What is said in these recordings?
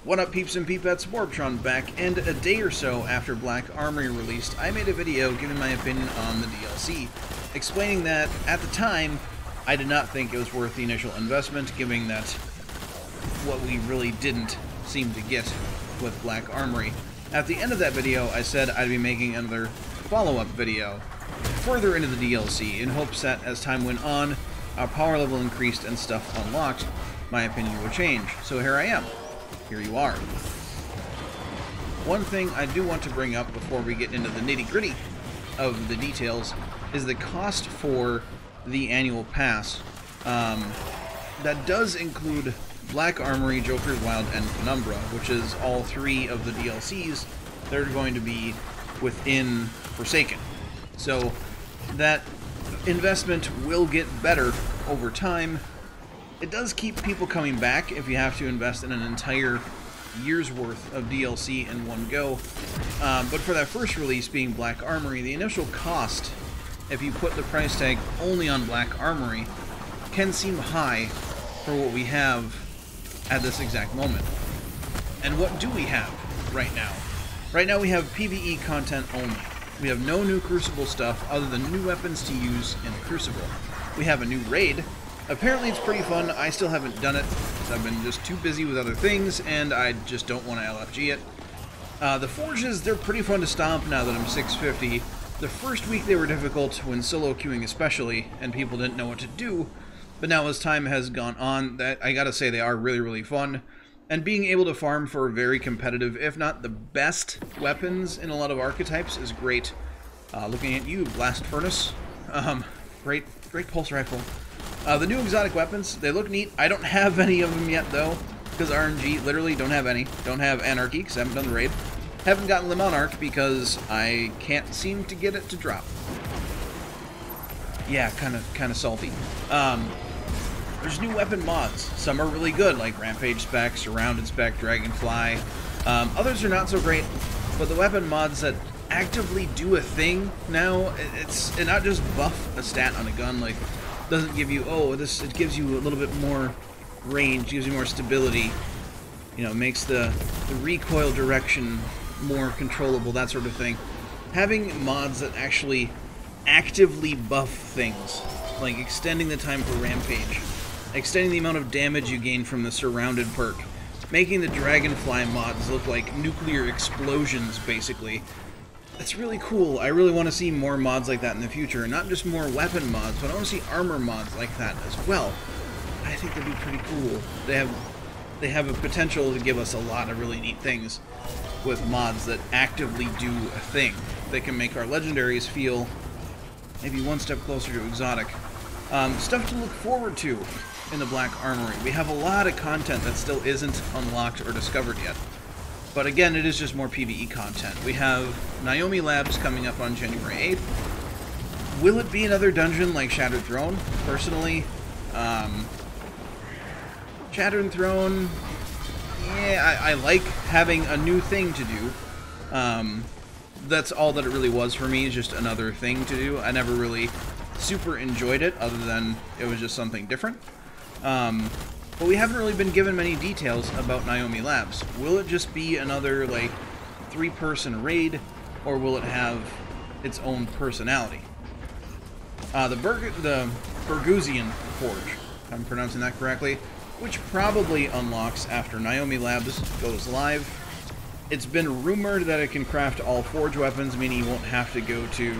What up, peeps and peepettes? MorbTron back, and a day or so after Black Armory released, I made a video giving my opinion on the DLC, explaining that, at the time, I did not think it was worth the initial investment, given that what we really didn't seem to get with Black Armory. At the end of that video, I said I'd be making another follow-up video further into the DLC, in hopes that as time went on, our power level increased and stuff unlocked, my opinion would change. So here I am. Here you are. One thing I do want to bring up before we get into the nitty-gritty of the details is the cost for the annual pass. That does include Black Armory, Joker's Wild, and Penumbra, which is all three of the DLCs that are going to be within Forsaken. So that investment will get better over time. It does keep people coming back if you have to invest in an entire year's worth of DLC in one go. But for that first release, being Black Armory, the initial cost, if you put the price tag only on Black Armory, can seem high for what we have at this exact moment. And what do we have right now? Right now we have PvE content only. We have no new Crucible stuff other than new weapons to use in the Crucible. We have a new raid. Apparently it's pretty fun. I still haven't done it because I've been just too busy with other things, and I just don't want to LFG it. The Forges, they're pretty fun to stomp now that I'm 650. The first week they were difficult, when solo queuing especially, and people didn't know what to do. But now as time has gone on, I gotta say they are really, really fun. And being able to farm for very competitive, if not the best weapons in a lot of archetypes is great. Looking at you, Blast Furnace. Great pulse rifle. The new exotic weapons, they look neat. I don't have any of them yet, though, because RNG, literally don't have any. Don't have Anarchy, because I haven't done the raid. Haven't gotten Le Monarch, because I can't seem to get it to drop. Yeah, kind of salty. There's new weapon mods. Some are really good, like Rampage Spec, Surrounded Spec, Dragonfly. Others are not so great, but the weapon mods that actively do a thing now, it's not just buff a stat on a gun, like, doesn't give you, it gives you a little bit more range, gives you more stability, you know, makes the recoil direction more controllable, that sort of thing. Having mods that actually actively buff things, like extending the time for Rampage, extending the amount of damage you gain from the Surrounded perk, making the Dragonfly mods look like nuclear explosions, basically. It's really cool. I really want to see more mods like that in the future. Not just more weapon mods, but I want to see armor mods like that as well. I think that'd be pretty cool. They have a potential to give us a lot of really neat things with mods that actively do a thing. They can make our legendaries feel maybe one step closer to exotic. Stuff to look forward to in the Black Armory. We have a lot of content that still isn't unlocked or discovered yet. But again, it is just more PvE content. We have Naomi Labs coming up on January 8th. Will it be another dungeon like Shattered Throne? Personally, Shattered Throne, yeah, I like having a new thing to do. That's all that it really was for me, is just another thing to do. I never really super enjoyed it, other than it was just something different. But we haven't really been given many details about Naomi Labs. Will it just be another, like, 3-person raid, or will it have its own personality? The Burgusian Forge, if I'm pronouncing that correctly, which probably unlocks after Naomi Labs goes live. It's been rumored that it can craft all Forge weapons, meaning you won't have to go to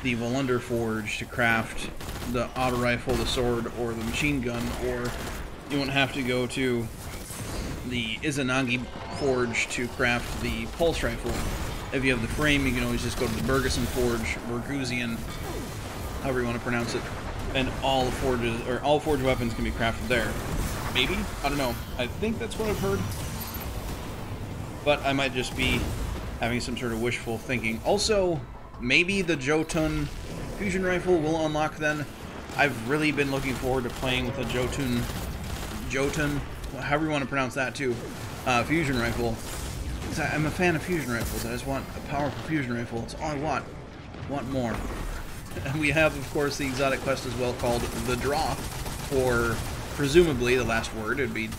the Volunder Forge to craft the auto rifle, the sword, or the machine gun, or you won't have to go to the Izanagi Forge to craft the pulse rifle. If you have the frame, you can always just go to the Burgusian Forge, Burgusian, however you want to pronounce it, and all forges, or all Forge weapons can be crafted there. Maybe? I don't know. I think that's what I've heard. But I might just be having some sort of wishful thinking. Also, maybe the Jotun fusion rifle will unlock then. I've really been looking forward to playing with a Jotun, however you want to pronounce that too, fusion rifle. I'm a fan of fusion rifles. I just want a powerful fusion rifle. That's all I want. I want more. And we have, of course, the exotic quest as well, called The Draw, for presumably the last word. It'd be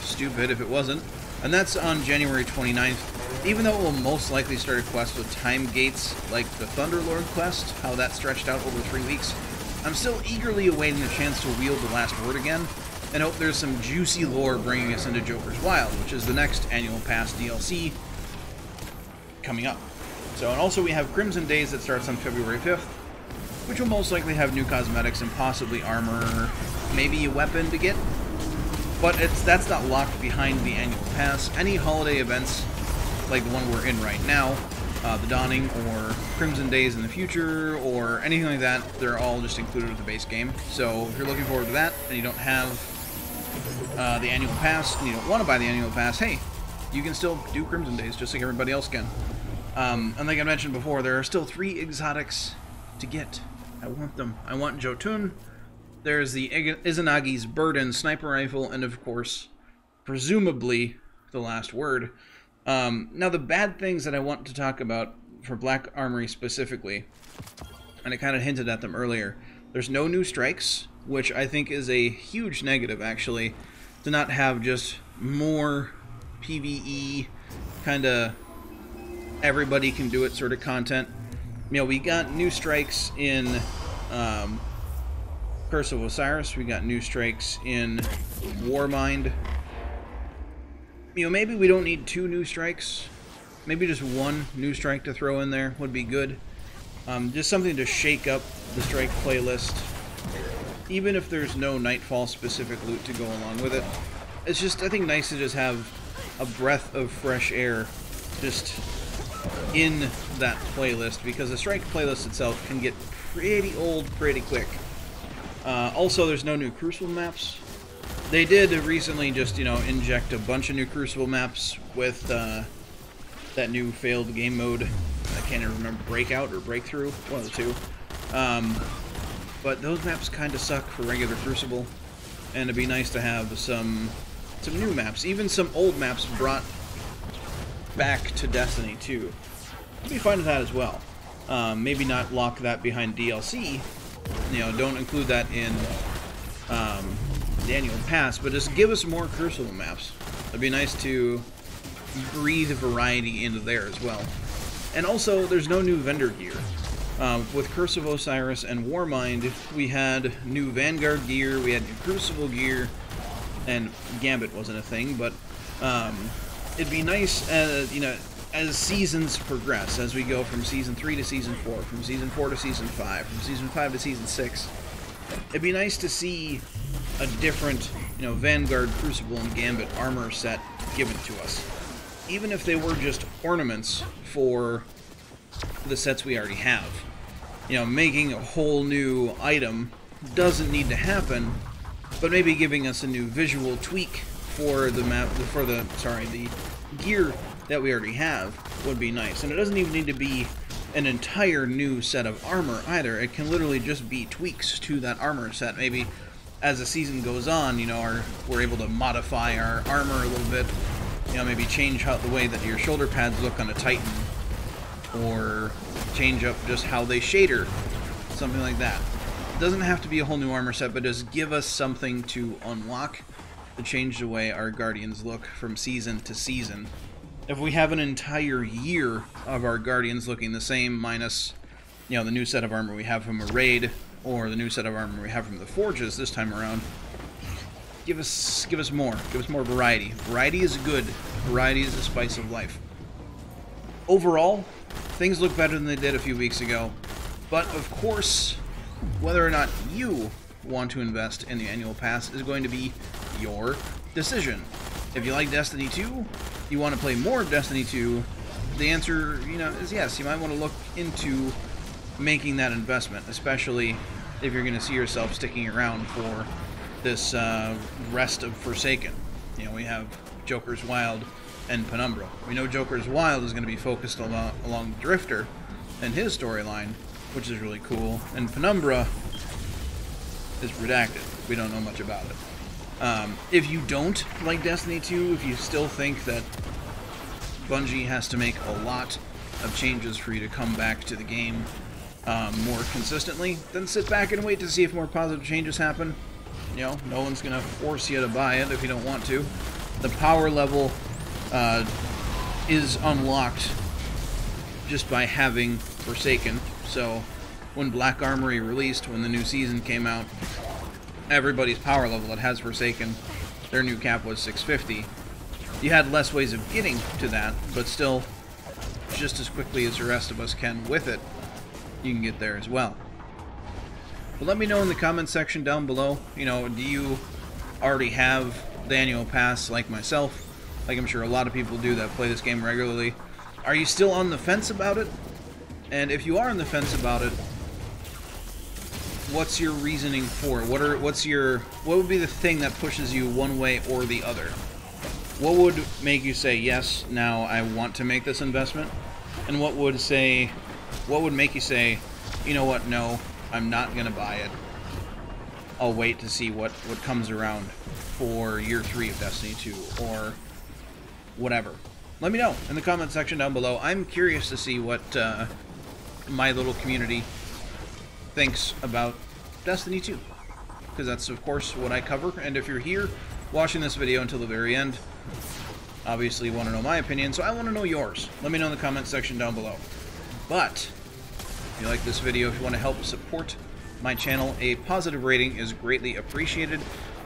stupid if it wasn't. and that's on January 29th. Even though it will most likely start a quest with time gates like the Thunderlord quest, how that stretched out over 3 weeks, I'm still eagerly awaiting a chance to wield the last word again, and hope there's some juicy lore bringing us into Joker's Wild, which is the next Annual Pass DLC coming up. So, and also we have Crimson Days that starts on February 5th, which will most likely have new cosmetics and possibly armor, maybe a weapon to get. But that's not locked behind the Annual Pass. Any holiday events, like the one we're in right now, the Dawning or Crimson Days in the future, or anything like that, they're all just included with the base game. So if you're looking forward to that, and you don't have the Annual Pass, and you don't want to buy the Annual Pass, hey, you can still do Crimson Days just like everybody else can. And like I mentioned before, there are still 3 exotics to get. I want them. I want Jotun. There's the Izanagi's Burden sniper rifle, and of course, presumably, the last word. Now, the bad things that I want to talk about for Black Armory specifically, and I kind of hinted at them earlier, there's no new strikes, which I think is a huge negative, actually, to not have just more PvE, kind of everybody can do it sort of content. You know, we got new strikes in Curse of Osiris, we got new strikes in Warmind. You know, maybe we don't need 2 new strikes. Maybe just 1 new strike to throw in there would be good. Just something to shake up the strike playlist. Even if there's no Nightfall-specific loot to go along with it. It's just, I think, nice to just have a breath of fresh air just in that playlist, because the strike playlist itself can get pretty old pretty quick. Also, there's no new Crucible maps. They did recently just, you know, inject a bunch of new Crucible maps with that new failed game mode. I can't even remember, Breakout or Breakthrough, one of the two. But those maps kind of suck for regular Crucible, and it'd be nice to have some new maps, even some old maps brought back to Destiny 2. I'd be fine with that as well. Maybe not lock that behind DLC, you know, don't include that in the Annual Pass, but just give us more Crucible maps. It'd be nice to breathe variety into there as well. And also, there's no new vendor gear. With Curse of Osiris and Warmind, we had new Vanguard gear, we had new Crucible gear, and Gambit wasn't a thing, but it'd be nice, you know, as seasons progress, as we go from Season 3 to Season 4, from Season 4 to Season 5, from Season 5 to Season 6, it'd be nice to see a different, you know, Vanguard, Crucible, and Gambit armor set given to us. Even if they were just ornaments for the sets we already have. You know, making a whole new item doesn't need to happen, but maybe giving us a new visual tweak for the map, the gear that we already have would be nice. And it doesn't even need to be an entire new set of armor either. It can literally just be tweaks to that armor set. Maybe as the season goes on, you know, we're able to modify our armor a little bit. You know, maybe change how the way that your shoulder pads look on a Titan, or change up just how they shader, something like that. It doesn't have to be a whole new armor set, but just give us something to unlock to change the way our Guardians look from season to season. If we have an entire year of our Guardians looking the same, minus, you know, the new set of armor we have from a raid, or the new set of armor we have from the Forges this time around, give us more. Give us more variety. Variety is good. Variety is the spice of life. Overall, things look better than they did a few weeks ago. But, of course, whether or not you want to invest in the Annual Pass is going to be your decision. If you like Destiny 2, you want to play more of Destiny 2, the answer, you know, is yes. You might want to look into making that investment, especially if you're going to see yourself sticking around for this rest of Forsaken. You know, we have Joker's Wild and Penumbra. We know Joker's Wild is going to be focused along Drifter and his storyline, which is really cool. And Penumbra is redacted. We don't know much about it. If you don't like Destiny 2, if you still think that Bungie has to make a lot of changes for you to come back to the game more consistently, then sit back and wait to see if more positive changes happen. You know, no one's going to force you to buy it if you don't want to. The power level is unlocked just by having Forsaken. So when Black Armory released, when the new season came out, everybody's power level that has Forsaken, their new cap was 650. You had less ways of getting to that, but still, just as quickly as the rest of us can with it, you can get there as well. But let me know in the comment section down below, you know, do you already have the annual pass like myself? Like I'm sure a lot of people do that play this game regularly. Are you still on the fence about it? And if you are on the fence about it, what's your reasoning for it? What would be the thing that pushes you one way or the other? What would make you say, yes, now I want to make this investment? And what would make you say, you know what, no, I'm not gonna buy it. I'll wait to see what comes around for year 3 of Destiny 2 or whatever. Let me know in the comment section down below. I'm curious to see what my little community thinks about Destiny 2, because that's of course what I cover. And if you're here watching this video until the very end, obviously you want to know my opinion, so I want to know yours. Let me know in the comment section down below. But if you like this video, if you want to help support my channel, a positive rating is greatly appreciated.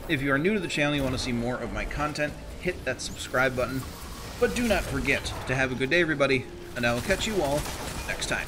If you are new to the channel, you want to see more of my content, hit that subscribe button. But do not forget to have a good day, everybody, and I will catch you all next time.